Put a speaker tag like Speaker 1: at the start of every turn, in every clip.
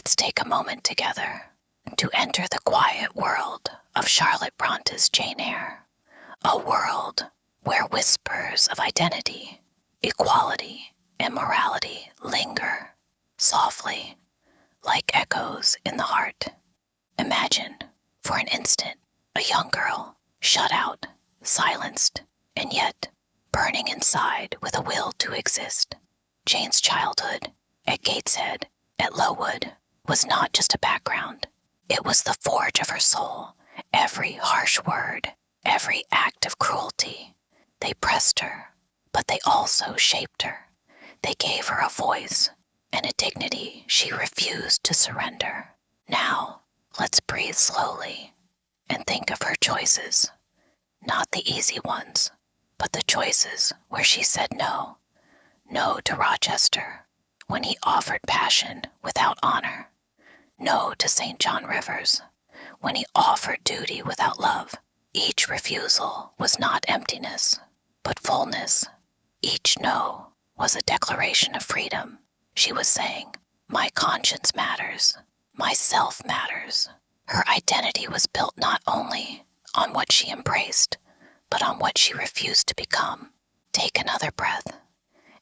Speaker 1: Let's take a moment together to enter the quiet world of Charlotte Bronte's Jane Eyre, a world where whispers of identity, equality, and morality linger softly like echoes in the heart. Imagine, for an instant, a young girl shut out, silenced, and yet burning inside with a will to exist. Jane's childhood at Gateshead, at Lowood, was not just a background. It was the forge of her soul. Every harsh word, every act of cruelty. They pressed her, but they also shaped her. They gave her a voice and a dignity she refused to surrender. Now, let's breathe slowly and think of her choices. Not the easy ones, but the choices where she said no. No to Rochester when he offered passion without honor. No to St. John Rivers when he offered duty without love. Each refusal was not emptiness, but fullness. Each no was a declaration of freedom. She was saying, my conscience matters, my self matters. Her identity was built not only on what she embraced, but on what she refused to become. Take another breath,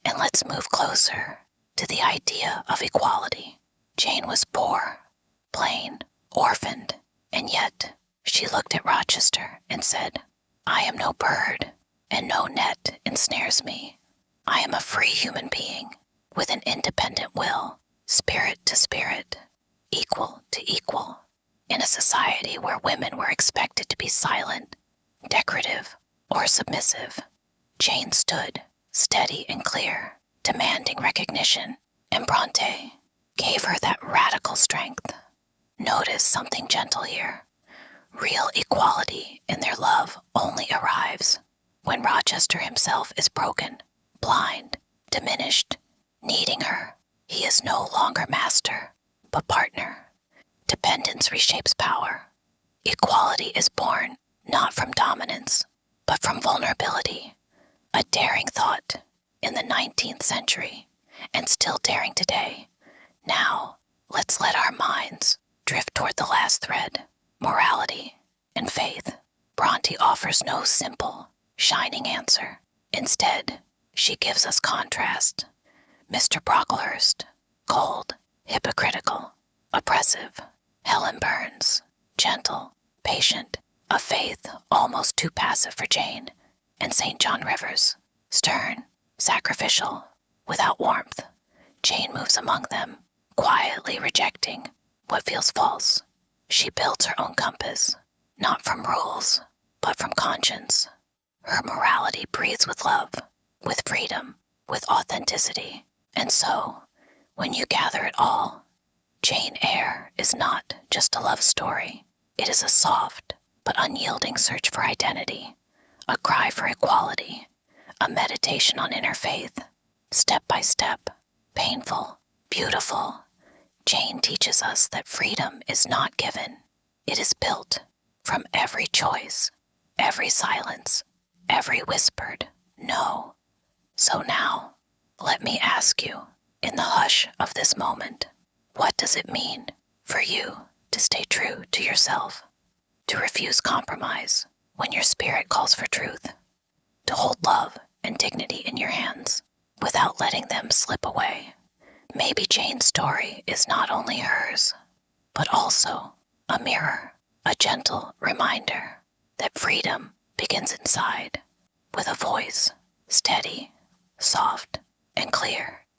Speaker 1: and let's move closer to the idea of equality. Jane was poor, plain, orphaned, and yet she looked at Rochester and said, I am no bird, and no net ensnares me. I am a free human being with an independent will, spirit to spirit, equal to equal, in a society where women were expected to be silent, decorative, or submissive. Jane stood, steady and clear, demanding recognition, and Bronte gave her that radical strength. Notice something gentle here. Real equality in their love only arrives when Rochester himself is broken, blind, diminished, needing her. He is no longer master, but partner. Dependence reshapes power. Equality is born not from dominance, but from vulnerability. A daring thought in the 19th century, and still daring today. Now, let's let our minds drift toward the last thread, morality and faith. Bronte offers no simple, shining answer. Instead, she gives us contrast. Mr. Brocklehurst, cold, hypocritical, oppressive. Helen Burns, gentle, patient, a faith almost too passive for Jane. And St. John Rivers, stern, sacrificial, without warmth. Jane moves among them, quietly rejecting what feels false. She builds her own compass, not from rules, but from conscience. Her morality breathes with love, with freedom, with authenticity. And so, when you gather it all, Jane Eyre is not just a love story. It is a soft but unyielding search for identity, a cry for equality, a meditation on inner faith. Step by step, painful, beautiful, Jane teaches us that freedom is not given. It is built from every choice, every silence, every whispered no. So now, let me ask you, in the hush of this moment, what does it mean for you to stay true to yourself, to refuse compromise when your spirit calls for truth, to hold love and dignity in your hands without letting them slip away? Maybe Jane's story is not only hers, but also a mirror, a gentle reminder that freedom begins inside with a voice, steady, soft, and clear.